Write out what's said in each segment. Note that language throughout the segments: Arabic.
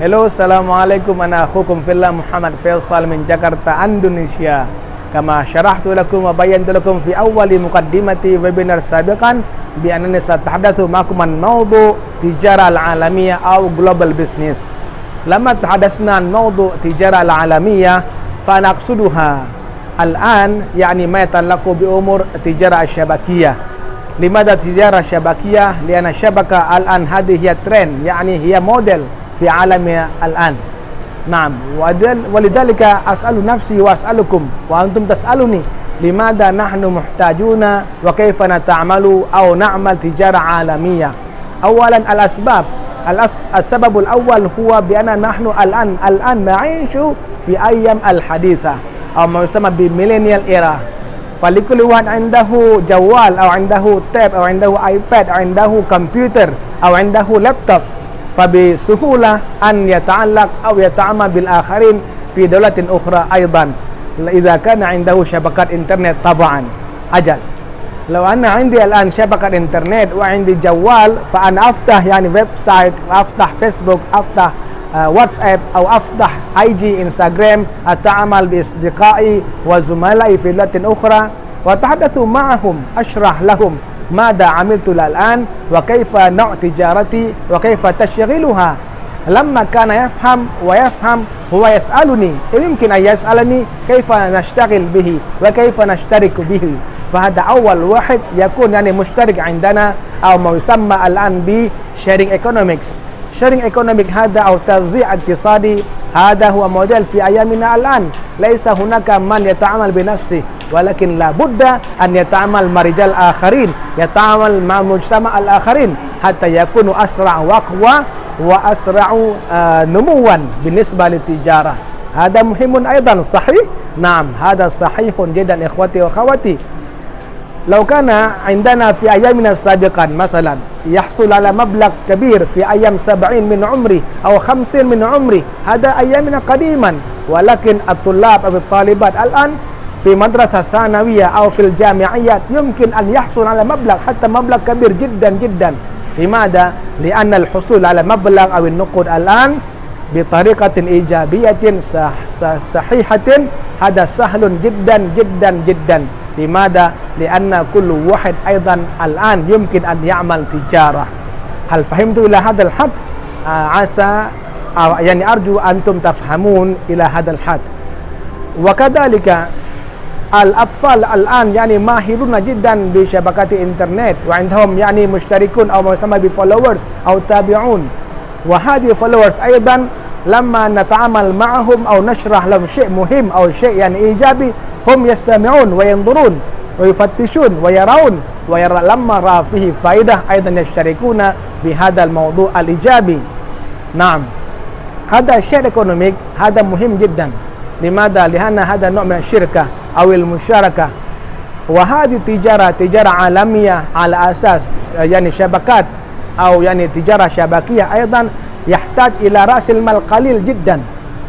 Hello, Assalamualaikum. Ana akhukum fillah Muhammad Faisal min Jakarta, Indonesia. Kama syarahtu lakum wa bayantu lakum fi awwali muqaddimati webinar sabiqan bi annani satahdatsu ma'akum an mawdu' tijara al-alamiyah aw global business. Lama tahadatsna an mawdu' tijara al-alamiyah fa naqsuduha al-an yani ma yatallaqu bi umur tijara asy-syabakiyah. Limadha tijara asy-syabakiyah? Lianna syabaka al-an hadhihi hiya trend yani hiya model في عالمنا الآن. نعم، ولذلك أسأل نفسي وأسألكم وأنتم تسألوني لماذا نحن محتاجون وكيف نتعامل أو نعمل تجارة عالمية. أولا السبب الأول هو بأن نحن الآن نعيش في أيام الحديثة أو ما يسمى بميلينيال إيرا. فلكل واحد عنده جوال أو عنده تاب أو عنده آيباد أو عنده كمبيوتر أو عنده لابتوب، فبسهولة أن يتعلق أو يتعامل بالآخرين في دولة أخرى أيضا إذا كان عنده شبكة إنترنت طبعا. أجل لو أنا عندي الآن شبكة إنترنت وعندي جوال فأنا أفتح يعني ويب سايت، أفتح فيسبوك، أفتح واتساب أو أفتح IG إنستغرام، أتعامل بأصدقائي وزملائي في دولة أخرى وأتحدث معهم، أشرح لهم ماذا عملت الآن وكيف نوع تجارتي وكيف تشغيلها. لما كان يفهم هو يسألني، يمكن أن يسألني كيف نشتغل به وكيف نشترك به. فهذا أول واحد يكون يعني مشترك عندنا أو ما يسمى الآن ب sharing economics. sharing economic هذا أو توزيع اقتصادي هذا هو موديل في أيامنا الآن. ليس هناك من يتعامل بنفسه ولكن لابد أن يتعامل مع رجال آخرين، يتعامل مع مجتمع الآخرين حتى يكون أسرع وأقوى وأسرع نموا بالنسبة للتجارة. هذا مهم أيضا، صحيح؟ نعم، هذا صحيح جدا إخوتي وأخواتي. لو كان عندنا في أيامنا سابقا مثلا يحصل على مبلغ كبير في أيام 70 من عمري أو 50 من عمري، هذا أيامنا قديما، ولكن الطلاب أو الطالبات الآن في مدرسة ثانوية أو في الجامعيات يمكن أن يحصل على مبلغ حتى مبلغ كبير جدا جدا. لماذا؟ لأن الحصول على مبلغ أو النقود الآن بطريقة إيجابية صحيحة هذا سهل جدا جدا جدا. لماذا؟ لأن كل واحد أيضا الآن يمكن أن يعمل تجارة. هل فهمت إلى هذا الحد؟ عسى يعني أرجو أنتم تفهمون إلى هذا الحد. وكذلك الأطفال الآن يعني ماهرون جدا بشبكات الإنترنت وعندهم يعني مشتركون أو ما يسمى بفولورز أو تابعون، وهذه فولورز أيضا لما نتعامل معهم أو نشرح لهم شيء مهم أو شيء يعني إيجابي هم يستمعون وينظرون ويفتشون ويرون لما رأى فيه فائدة أيضا يشتركون بهذا الموضوع الإيجابي. نعم، هذا الشيء ايكونوميك هذا مهم جدا. لماذا؟ لأن هذا نوع من الشركة أو المشاركة، وهذه تجارة عالمية على أساس يعني شبكات أو يعني تجارة شبكية أيضا يحتاج إلى رأس المال قليل جدا،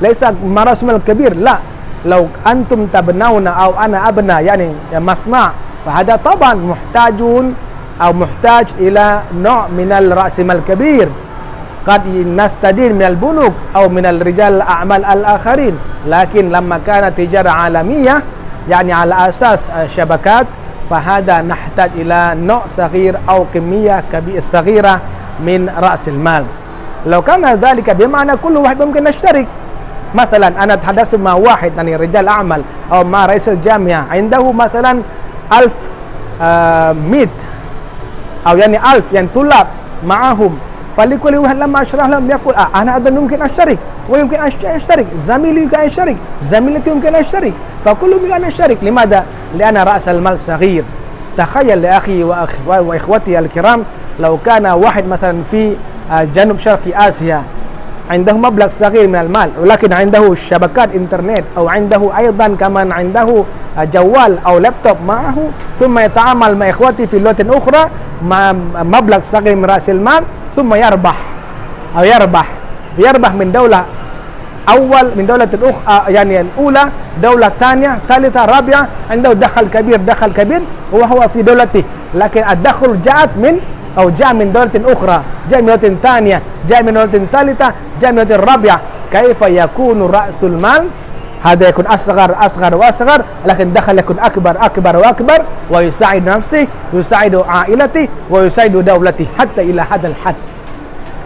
ليس رأس مال كبير، لا. لو أنتم تبنون أو أنا أبنى يعني مصنع فهذا طبعا محتاج إلى نوع من الرأس مال الكبير، قد نستدين من البنوك أو من الرجال الأعمال الآخرين. لكن لما كانت تجارة عالمية يعني على أساس شبكات فهذا نحتاج إلى نوع صغير أو كمية صغيرة من رأس المال. لو كان ذلك بمعنى كل واحد ممكن نشترك. مثلا أنا أتحدث مع واحد يعني رجال أعمال أو مع رئيس الجامعة عنده مثلا 1100 أو يعني 1000 يعني طلاب معهم، فلكل واحد لما أشرح لهم يقول أنا أيضا يمكن أشترك ويمكن أشترك، زميلي يمكن أشترك، زميلتي يمكن أشترك، فكلهم يمكن أشترك. لماذا؟ لأن رأس المال صغير. تخيل يا أخي وإخوتي الكرام لو كان واحد مثلا في جنوب شرق آسيا عنده مبلغ صغير من المال ولكن عنده شبكات إنترنت أو عنده أيضا كمان عنده جوال أو لابتوب معه، ثم يتعامل مع إخوتي في لغة أخرى مع مبلغ صغير من رأس المال، ثم يربح من دولة أول من دولة الأخرى يعني الأولى دولة ثانية ثالثة رابعة، عنده دخل كبير وهو في دولته، لكن الدخل جاءت من أو جاء من دولة أخرى، جاء من دولة ثانية، جاء من دولة ثالثة، جاء من دولة رابعة، كيف يكون رأس المال هذا يكون أصغر وأصغر، لكن دخل يكون أكبر وأكبر، ويساعد نفسه، يساعد عائلته، ويساعد دولته حتى إلى هذا الحد،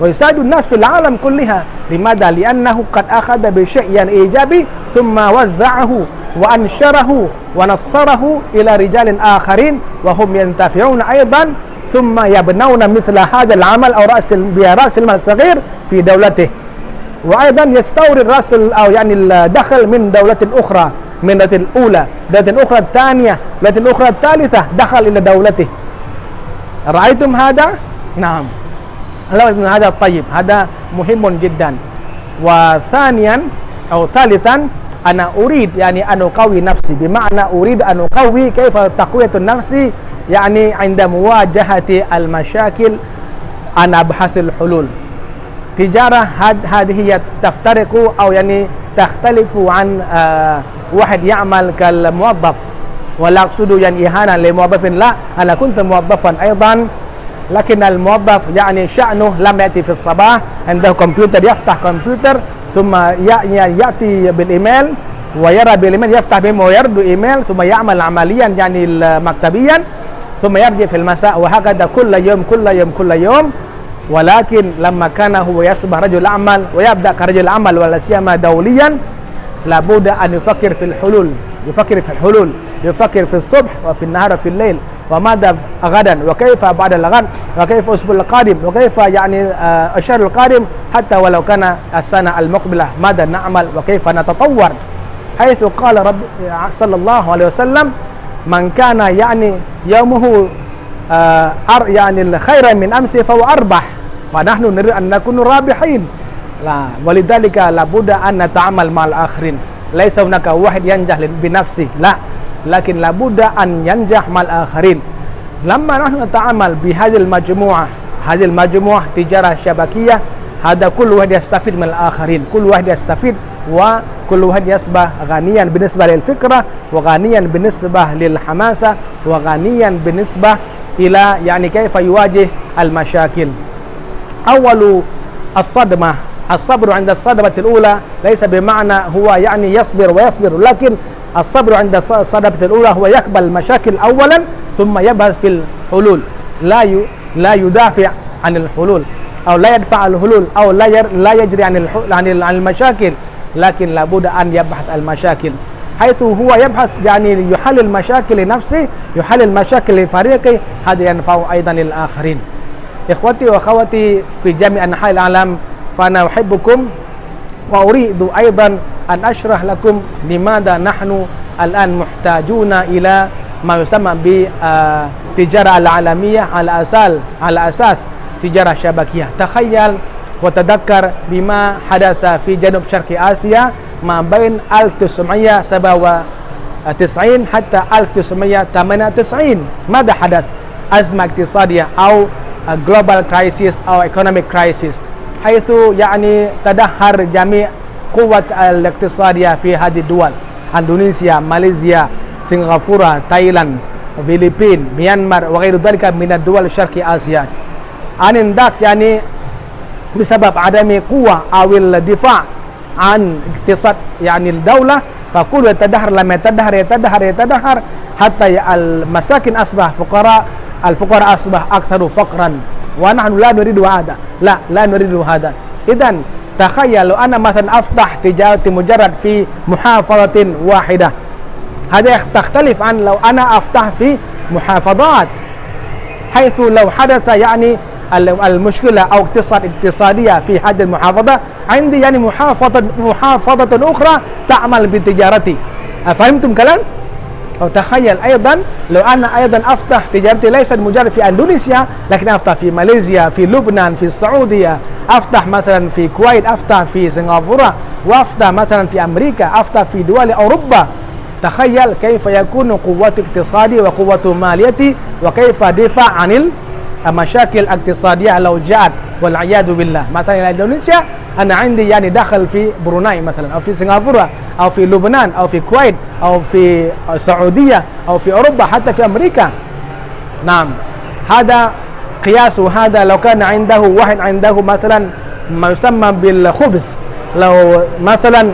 ويساعد الناس في العالم كلها. لماذا؟ لأنه قد أخذ بشيء إيجابي ثم وزعه وأنشره ونصره إلى رجال آخرين وهم ينتفعون أيضا، ثم يبنون مثل هذا العمل أو رأس المال الصغير في دولته، وأيضا يستورد رأس أو يعني الدخل من دولة أخرى، من دولة الأولى، دولة أخرى الثانية، دولة أخرى الثالثة، دخل إلى دولته. رأيتم هذا؟ نعم. هذا طيب، هذا مهم جدا. وثانيا أو ثالثا أنا أريد يعني أن أقوي نفسي، بمعنى أريد أن أقوي كيف تقوية النفس يعني عند مواجهة المشاكل، أن أبحث الحلول. تجارة هذه هي تفترق أو يعني تختلف عن واحد يعمل كالموظف، ولا أقصد يعني إهانة لموظف، لا، أنا كنت موظفا أيضا، لكن الموظف يعني شأنه لم يأتي في الصباح عنده كمبيوتر، يفتح كمبيوتر ثم يأتي بالإيميل ويرى بالإيميل، يفتح بهم ويرد إيميل، ثم يعمل عمليا يعني مكتبيا، ثم يرجع في المساء، وهكذا كل يوم. ولكن لما كان هو يصبح رجل أعمال ويبدأ كرجل عمل ولا سيما دوليا، لابد أن يفكر في الحلول، يفكر في الصبح وفي النهار وفي الليل، وماذا غدا، وكيف بعد الغد، وكيف الأسبوع القادم، وكيف يعني الشهر القادم، حتى ولو كان السنة المقبلة ماذا نعمل وكيف نتطور. حيث قال رب صلى الله عليه وسلم: من كان يعني يومه يعني خيرا من أمس فهو أربح، فنحن نريد أن نكون رابحين. ولذلك لابد أن نتعامل مع الآخرين. ليس هناك واحد ينجح بنفسه، لا، لكن لابد أن ينجح مع الآخرين. لما نحن نتعامل بهذه المجموعة تجارة شبكية، هذا كل واحد يستفيد من الآخرين، كل واحد يستفيد، وكل واحد يصبح غنيا بالنسبة للفكرة، وغنيا بالنسبة للحماسة، وغنيا بالنسبة إلى يعني كيف يواجه المشاكل. أول الصدمة، الصبر عند الصدمة الأولى ليس بمعنى هو يعني يصبر ويصبر، لكن الصبر عند الصدمة الأولى هو يقبل المشاكل أولا ثم يبحث في الحلول، لا يدافع عن الحلول أو لا يدفع الحلول أو لا يجري عن المشاكل، لكن لابد أن يبحث المشاكل، حيث هو يبحث يعني يحل المشاكل لنفسه، يحل المشاكل لفريقه، هذا ينفع أيضا للآخرين. إخوتي وأخواتي في جميع أنحاء العالم، فأنا أحبكم، وأريد أيضا أن أشرح لكم لماذا نحن الآن محتاجون إلى ما يسمى بالتجارة العالمية على أساس تجارة شبكية. تخيل وتذكر بما حدث في جنوب شرق آسيا ما بين 1997 حتى 1998. ماذا حدث؟ أزمة اقتصادية أو global crisis أو economic crisis، حيث يعني تدهور جميع قوة الاقتصادية في هذه الدول، إندونيسيا، ماليزيا، سنغافورة، تايلاند، فلبين، ميانمار وغير ذلك من الدول شرق آسيا. أنذاك يعني بسبب عدم قوة أو الدفاع عن اقتصاد يعني الدولة، فكل يتدهور، لما يتدهور حتى المساكن أصبح فقراء، الفقراء أصبح أكثر فقرا، ونحن لا نريد هذا، لا نريد هذا. إذن تخيل لو أنا مثلا أفتح تجارة مجرد في محافظة واحدة، هذا تختلف عن لو أنا أفتح في محافظات، حيث لو حدث يعني المشكلة أو اقتصادية في هذه المحافظة، عندي يعني محافظة أخرى تعمل بتجارتي. أفهمتم كلام؟ أو تخيل أيضا لو أنا أيضا أفتح تجارتي ليست مجرد في إندونيسيا، لكن أفتح في ماليزيا، في لبنان، في السعودية، أفتح مثلا في الكويت، أفتح في سنغافورة، وأفتح مثلا في أمريكا، أفتح في دول أوروبا. تخيل كيف يكون قوة اقتصادي وقوة ماليتي، وكيف دفاع عن المشاكل الاقتصادية لو جاءت والعياذ بالله. مثلا إلى إندونيسيا، أنا عندي يعني دخل في بروناي مثلا، أو في سنغافورة، أو في لبنان، أو في الكويت، أو في السعودية، أو في أوروبا، حتى في أمريكا. نعم، هذا قياس هذا لو كان عنده واحد عنده مثلا ما يسمى بالخبز، لو مثلا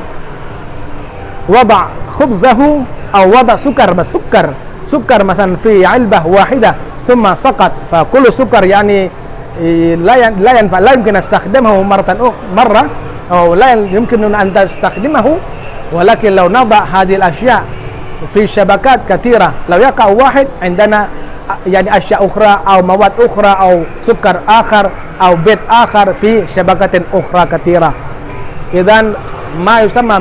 وضع خبزه أو وضع سكر، بس سكر مثلا في علبة واحدة ثم سقط، فكل سكر يعني لا ينفع، لا يمكن استخدمه مرة أو لا يمكن أن تستخدمه. ولكن لو نضع هذه الأشياء في شبكات كثيرة، لو يقع واحد عندنا يعني أشياء أخرى أو مواد أخرى أو سكر آخر أو بيت آخر في شبكات أخرى كثيرة. إذن ما يسمى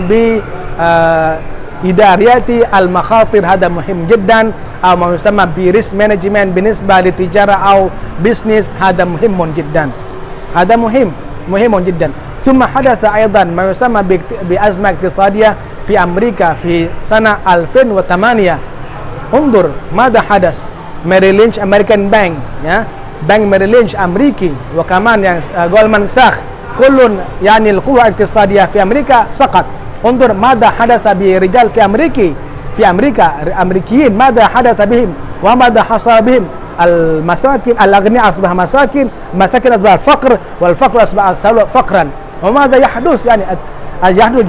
بإداريات المخاطر هذا مهم جدا، أو ما يسمى بريسك مانجمنت بالنسبة للتجارة أو بيزنس، هذا مهم جدا، هذا مهم جدا. ثم حدث أيضا ما يسمى بأزمة اقتصادية في أمريكا في سنة 2008. انظر ماذا حدث. ميريل لينش أمريكان بانك، بنك ميريل لينش أمريكي، وكمان يعني جولمان ساخ، كل يعني القوة الاقتصادية في أمريكا سقط. انظر ماذا حدث برجال في أمريكا الأمريكيين، ماذا حدث بهم وماذا حصل بهم. المساكن الأغنياء أصبح مساكن أصبح فقر، والفقر أصبح فقرا. وماذا يحدث؟ يعني يحدث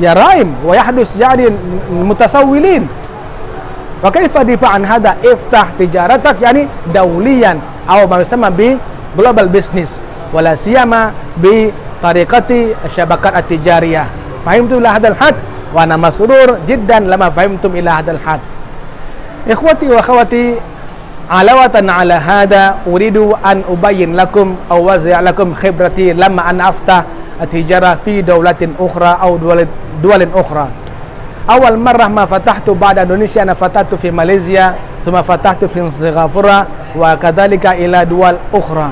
جرائم ويحدث يعني المتسولين. وكيف دفاع عن هذا؟ افتح تجارتك يعني دوليا أو ما يسمى بجلوبال بيزنس، ولا سيما بطريقة الشبكات التجارية. فهمتم إلى هذا الحد؟ وأنا مسرور جدا لما فهمتم إلى هذا الحد. إخوتي وأخواتي، علاوة على هذا أريد أن أبين لكم أو أوزع لكم خبرتي لما أنا أفتح التجارة في دولة أخرى أو دول أخرى. أول مرة ما فتحت بعد إندونيسيا أنا فتحت في ماليزيا، ثم فتحت في سنغافورة، وكذلك إلى دول أخرى.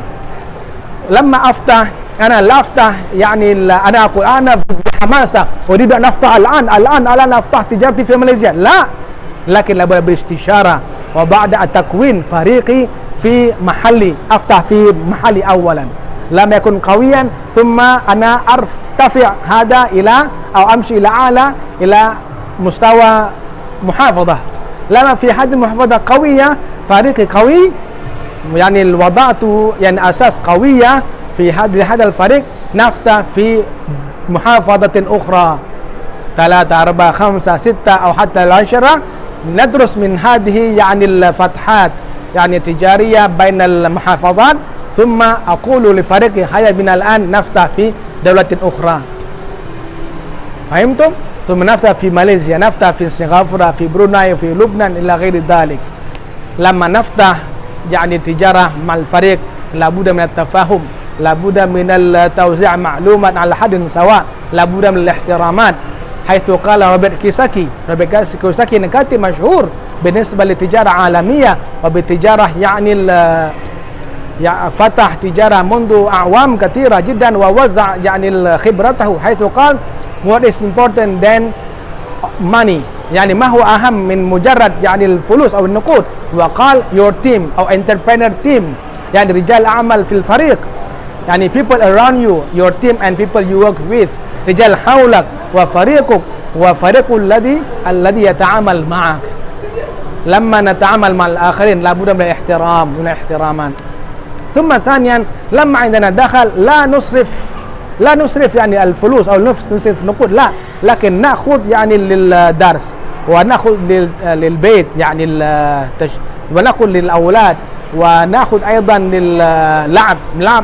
لما أفتح أنا لا أفتح يعني أنا أقول أنا بحماسة أريد أن أفتح الآن أفتح تجارتي في ماليزيا، لا، لكن لابد بالاستشارة وبعد التكوين فريقي في محلي. أفتح في محلي أولا لما يكون قويا، ثم أنا أرتفع هذا إلى أو أمشي إلى أعلى إلى مستوى محافظة. لما في هذه المحافظة قوية، فريقي قوي، يعني وضعت يعني أساس قوية في هذا الفريق، نفتح في محافظة أخرى 3 4 5 6 أو حتى 10. ندرس من هذه يعني الفتحات يعني تجارية بين المحافظات، ثم أقول لفريقي هيا بنا الآن نفتح في دولة أخرى. فهمتم؟ ثم نفتح في ماليزيا، نفتح في سنغافورة، في بروناي، في لبنان إلى غير ذلك. لما نفتح يعني تجارة مع الفريق لابد من التفاهم، لابد من التوزيع معلومات على حد سواء، لابد من الاحترامات. حيث قال روبرت كيوساكي كاتب مشهور بالنسبة للتجارة عالمية وبالتجارة يعني فتح تجارة منذ أعوام كثيرة جدا ووزع يعني خبرته، حيث قال what is important than money، يعني ما هو أهم من مجرد يعني الفلوس أو النقود. وقال your team أو entrepreneur team، يعني رجال أعمال في الفريق، يعني people around you, your team and people you work with، رجال حولك وفريقك وفريق الذي يتعامل معك. لما نتعامل مع الآخرين لابد من الاحترام والاحترامان. ثم ثانيا لما عندنا دخل لا نصرف يعني الفلوس أو نصرف نقود، لا، لكن نأخذ يعني للدرس ونأخذ للبيت يعني ونأخذ للأولاد، ونأخذ أيضا للعب.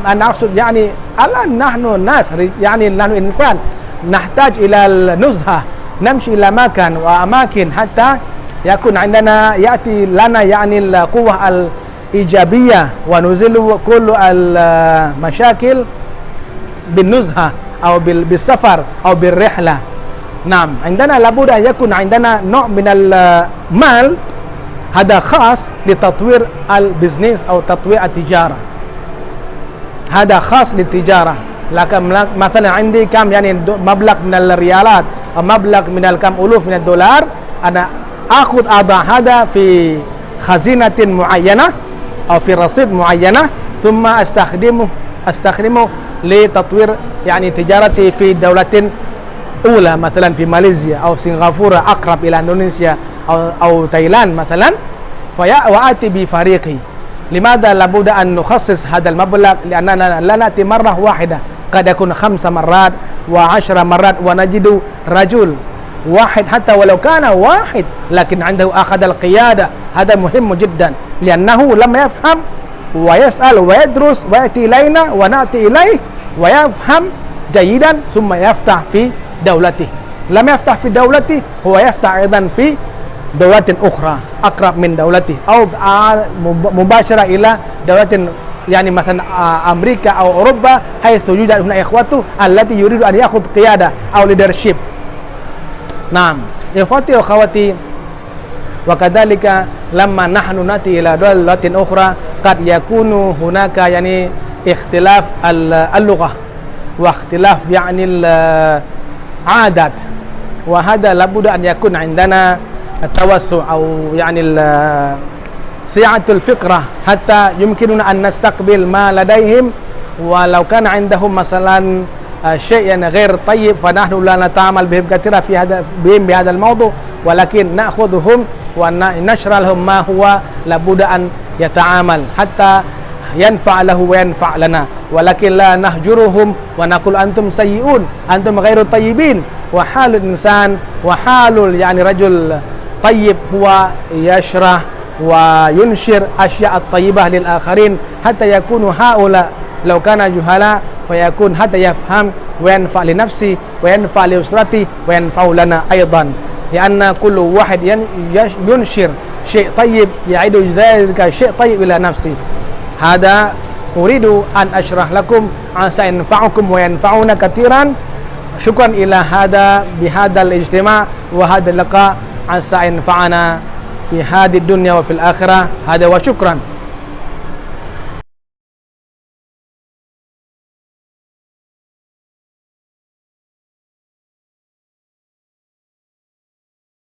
أنا أقصد يعني الآن نحن الناس يعني نحن إنسان نحتاج إلى النزهة، نمشي إلى مكان وأماكن حتى يكون عندنا يأتي لنا يعني القوة الإيجابية ونزيل كل المشاكل بالنزهة أو بالسفر أو بالرحلة. نعم، عندنا لابد أن يكون عندنا نوع من المال هذا خاص لتطوير البزنس أو تطوير التجارة، هذا خاص للتجارة. لكن مثلا عندي كم يعني مبلغ من الريالات أو مبلغ من كم ألوف من الدولار، أنا أضع هذا في خزينة معينة أو في رصيد معينة، ثم أستخدمه لتطوير يعني تجارتي في دولة أولى، مثلا في ماليزيا أو سنغافورة أقرب إلى إندونيسيا أو تايلاند مثلا. وآتي بفريقي لماذا لابد أن نخصص هذا المبلغ؟ لأننا لا نأتي مرة واحدة، قد يكون 5 مرات و10 مرات ونجد رجل واحد حتى ولو كان واحد لكن عنده أخذ القيادة. هذا مهم جدا لأنه لم يفهم ويسأل ويدرس ويأتي إلينا ونأتي إليه ويفهم جيدا ثم يفتح في دولته. لم يفتح في دولته هو يفتح أيضا في دولة أخرى أقرب من دولته أو مباشرة إلى دولة يعني مثلا أمريكا أو أوروبا حيث يوجد هنا إخوته التي يريد أن يأخذ قيادة أو leadership. نعم إخوتي وأخواتي، وكذلك لما نحن نأتي إلى دولة أخرى قد يكون هناك يعني اختلاف اللغة واختلاف يعني العادات، وهذا لابد أن يكون عندنا التوسع أو يعني سعة الفكرة حتى يمكننا أن نستقبل ما لديهم، ولو كان عندهم مثلا شيء يعني غير طيب فنحن لا نتعامل بهم كثيرا بهذا الموضوع، ولكن نأخذهم ونشرح لهم ما هو لابد أن يتعامل حتى ينفع له وينفع لنا، ولكن لا نهجرهم ونقول أنتم سيئون أنتم غير طيبين. وحال الإنسان وحال يعني رجل طيب هو يشرح وينشر أشياء الطيبة للآخرين حتى يكون هؤلاء لو كان جهلاء فيكون حتى يفهم وينفع لنفسه وينفع لأسرته وينفع لنا أيضا، لأن كل واحد ينشر شيء طيب يعيد ذلك شيء طيب إلى نفسه. هذا أريد أن أشرح لكم عسى ينفعكم وينفعنا كثيرا. شكرا إلى هذا بهذا الاجتماع وهذا اللقاء، عسى ينفعنا في هذه الدنيا وفي الآخرة. هذا وشكرا.